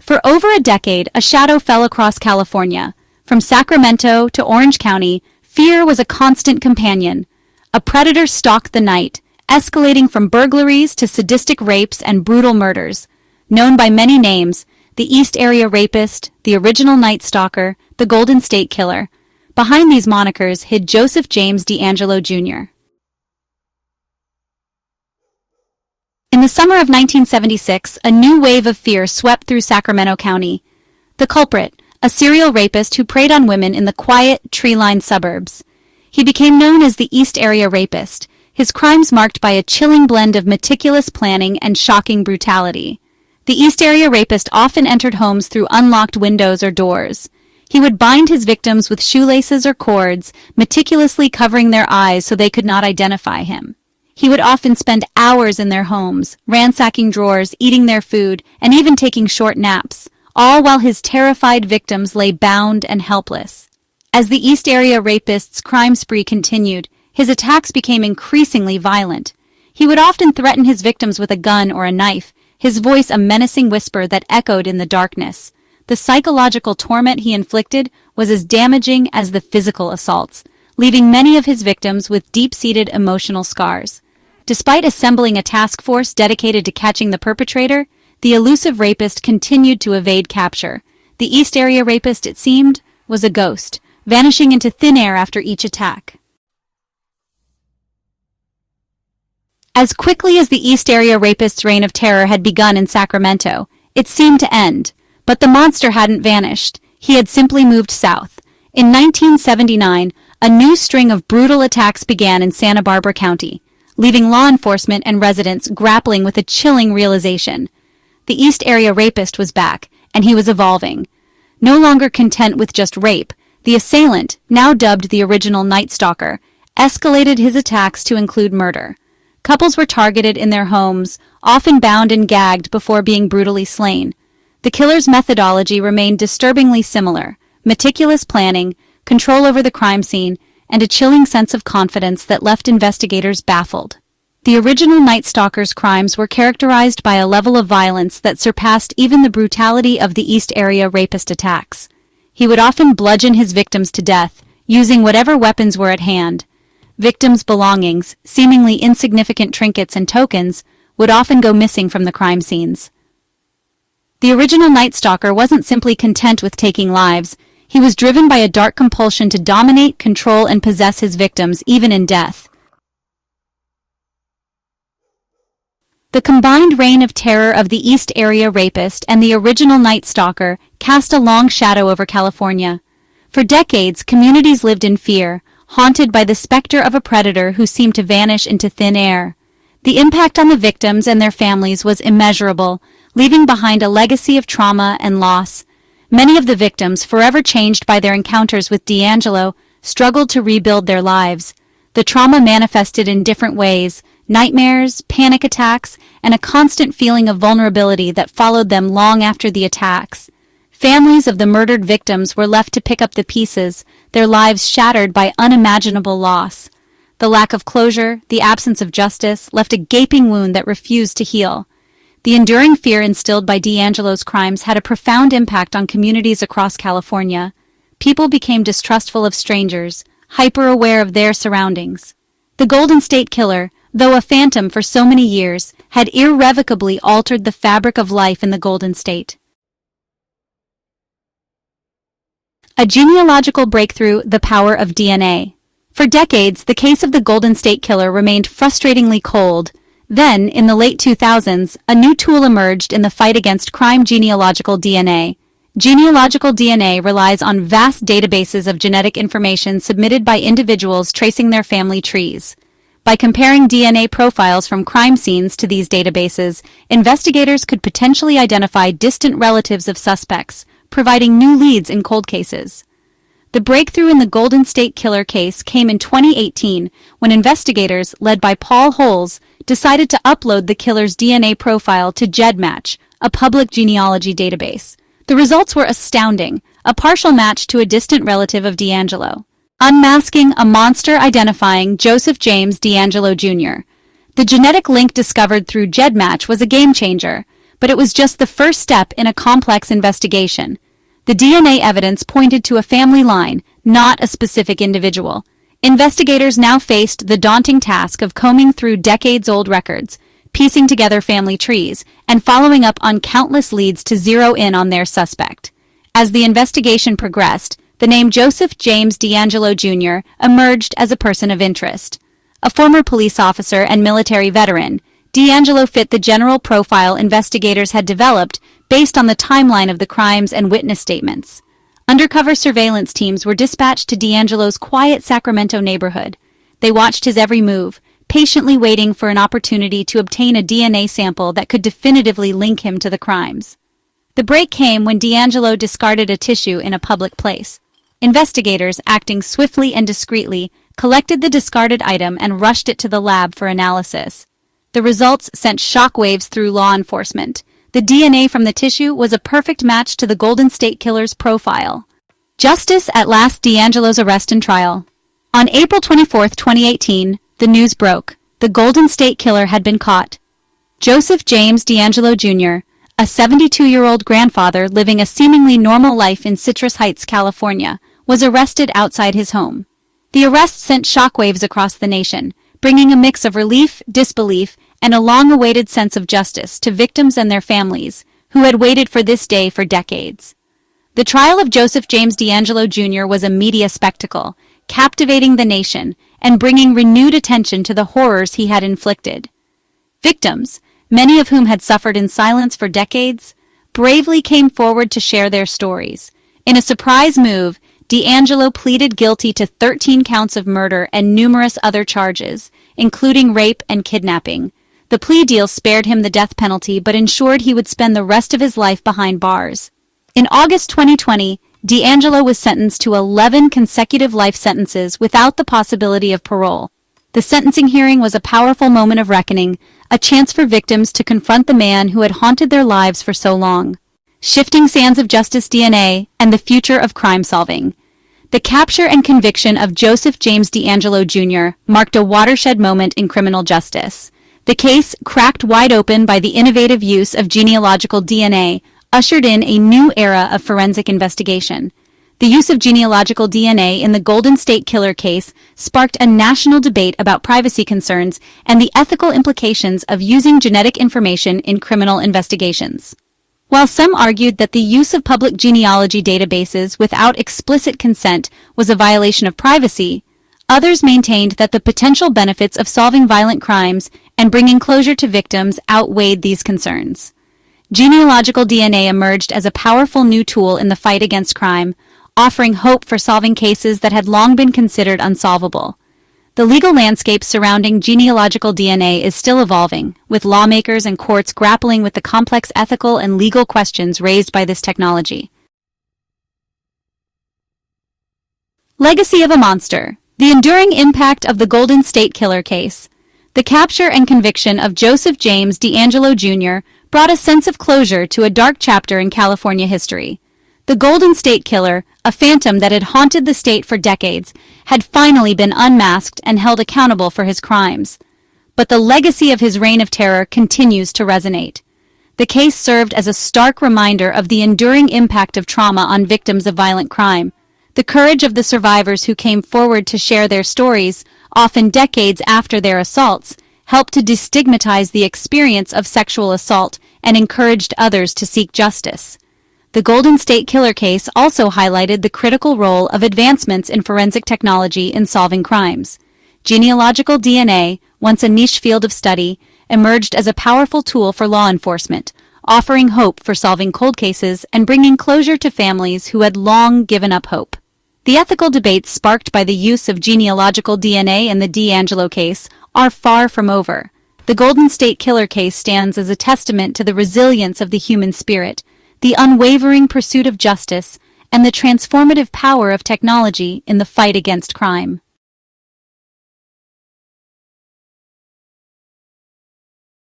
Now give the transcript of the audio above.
For over a decade, a shadow fell across California. From Sacramento to Orange County, fear was a constant companion. A predator stalked the night, escalating from burglaries to sadistic rapes and brutal murders. Known by many names, the East Area Rapist, the Original Night Stalker, the Golden State Killer. Behind these monikers hid Joseph James DeAngelo Jr. In the summer of 1976, a new wave of fear swept through Sacramento County. The culprit, a serial rapist who preyed on women in the quiet, tree-lined suburbs. He became known as the East Area Rapist, his crimes marked by a chilling blend of meticulous planning and shocking brutality. The East Area Rapist often entered homes through unlocked windows or doors. He would bind his victims with shoelaces or cords, meticulously covering their eyes so they could not identify him. He would often spend hours in their homes, ransacking drawers, eating their food, and even taking short naps, all while his terrified victims lay bound and helpless. As the East Area Rapist's crime spree continued, his attacks became increasingly violent. He would often threaten his victims with a gun or a knife, his voice a menacing whisper that echoed in the darkness. The psychological torment he inflicted was as damaging as the physical assaults, leaving many of his victims with deep-seated emotional scars. Despite assembling a task force dedicated to catching the perpetrator, the elusive rapist continued to evade capture. The East Area Rapist, it seemed, was a ghost, vanishing into thin air after each attack. As quickly as the East Area Rapist's reign of terror had begun in Sacramento, it seemed to end. But the monster hadn't vanished. He had simply moved south. In 1979, a new string of brutal attacks began in Santa Barbara County, leaving law enforcement and residents grappling with a chilling realization. The East Area Rapist was back, and he was evolving. No longer content with just rape, the assailant, now dubbed the Original Night Stalker, escalated his attacks to include murder. Couples were targeted in their homes, often bound and gagged before being brutally slain. The killer's methodology remained disturbingly similar: meticulous planning, control over the crime scene, and a chilling sense of confidence that left investigators baffled. The Original Night Stalker's crimes were characterized by a level of violence that surpassed even the brutality of the East Area Rapist attacks. He would often bludgeon his victims to death, using whatever weapons were at hand. Victims' belongings, seemingly insignificant trinkets and tokens, would often go missing from the crime scenes. The Original Night Stalker wasn't simply content with taking lives. He was driven by a dark compulsion to dominate, control, and possess his victims, even in death. The combined reign of terror of the East Area Rapist and the Original Night Stalker cast a long shadow over California. For decades, communities lived in fear, haunted by the specter of a predator who seemed to vanish into thin air. The impact on the victims and their families was immeasurable, leaving behind a legacy of trauma and loss. Many of the victims, forever changed by their encounters with DeAngelo, struggled to rebuild their lives. The trauma manifested in different ways: nightmares, panic attacks, and a constant feeling of vulnerability that followed them long after the attacks. Families of the murdered victims were left to pick up the pieces, their lives shattered by unimaginable loss. The lack of closure, the absence of justice, left a gaping wound that refused to heal. The enduring fear instilled by DeAngelo's crimes had a profound impact on communities across California. People became distrustful of strangers, hyper-aware of their surroundings. The Golden State Killer, though a phantom for so many years, had irrevocably altered the fabric of life in the Golden State. A genealogical breakthrough: the power of DNA. For decades, the case of the Golden State Killer remained frustratingly cold. Then, in the late 2000s, a new tool emerged in the fight against crime: genealogical DNA. Genealogical DNA relies on vast databases of genetic information submitted by individuals tracing their family trees. By comparing DNA profiles from crime scenes to these databases, investigators could potentially identify distant relatives of suspects, providing new leads in cold cases. The breakthrough in the Golden State Killer case came in 2018 when investigators, led by Paul Holes, decided to upload the killer's DNA profile to GEDmatch, a public genealogy database. The results were astounding: a partial match to a distant relative of DeAngelo, unmasking a monster identifying Joseph James DeAngelo Jr. The genetic link discovered through GEDmatch was a game-changer, but it was just the first step in a complex investigation. The DNA evidence pointed to a family line, not a specific individual. Investigators now faced the daunting task of combing through decades-old records, piecing together family trees, and following up on countless leads to zero in on their suspect. As the investigation progressed, the name Joseph James DeAngelo Jr. emerged as a person of interest. A former police officer and military veteran, DeAngelo fit the general profile investigators had developed based on the timeline of the crimes and witness statements. Undercover surveillance teams were dispatched to DeAngelo's quiet Sacramento neighborhood. They watched his every move, patiently waiting for an opportunity to obtain a DNA sample that could definitively link him to the crimes. The break came when DeAngelo discarded a tissue in a public place. Investigators, acting swiftly and discreetly, collected the discarded item and rushed it to the lab for analysis. The results sent shockwaves through law enforcement. The DNA from the tissue was a perfect match to the Golden State Killer's profile. Justice at last. DeAngelo's arrest and trial. On April 24, 2018, the news broke. The Golden State Killer had been caught. Joseph James DeAngelo Jr., a 72-year-old grandfather living a seemingly normal life in Citrus Heights, California, was arrested outside his home. The arrest sent shockwaves across the nation, bringing a mix of relief, disbelief, and a long-awaited sense of justice to victims and their families, who had waited for this day for decades. The trial of Joseph James DeAngelo Jr. was a media spectacle, captivating the nation and bringing renewed attention to the horrors he had inflicted. Victims, many of whom had suffered in silence for decades, bravely came forward to share their stories. In a surprise move, DeAngelo pleaded guilty to 13 counts of murder and numerous other charges, including rape and kidnapping. The plea deal spared him the death penalty but ensured he would spend the rest of his life behind bars. In August 2020, DeAngelo was sentenced to 11 consecutive life sentences without the possibility of parole. The sentencing hearing was a powerful moment of reckoning, a chance for victims to confront the man who had haunted their lives for so long. Shifting sands of justice. DNA and the future of crime solving. The capture and conviction of Joseph James DeAngelo Jr. marked a watershed moment in criminal justice. The case, cracked wide open by the innovative use of genealogical DNA, ushered in a new era of forensic investigation. The use of genealogical DNA in the Golden State Killer case sparked a national debate about privacy concerns and the ethical implications of using genetic information in criminal investigations. While some argued that the use of public genealogy databases without explicit consent was a violation of privacy, others maintained that the potential benefits of solving violent crimes and bringing closure to victims outweighed these concerns. Genealogical DNA emerged as a powerful new tool in the fight against crime, offering hope for solving cases that had long been considered unsolvable. The legal landscape surrounding genealogical DNA is still evolving, with lawmakers and courts grappling with the complex ethical and legal questions raised by this technology. Legacy of a monster. The enduring impact of the Golden State Killer case. The capture and conviction of Joseph James DeAngelo Jr. brought a sense of closure to a dark chapter in California history. The Golden State Killer, a phantom that had haunted the state for decades, had finally been unmasked and held accountable for his crimes. But the legacy of his reign of terror continues to resonate. The case served as a stark reminder of the enduring impact of trauma on victims of violent crime. The courage of the survivors who came forward to share their stories, often decades after their assaults, helped to destigmatize the experience of sexual assault and encouraged others to seek justice. The Golden State Killer case also highlighted the critical role of advancements in forensic technology in solving crimes. Genealogical DNA, once a niche field of study, emerged as a powerful tool for law enforcement, offering hope for solving cold cases and bringing closure to families who had long given up hope. The ethical debates sparked by the use of genealogical DNA in the DeAngelo case are far from over. The Golden State Killer case stands as a testament to the resilience of the human spirit, the unwavering pursuit of justice, and the transformative power of technology in the fight against crime.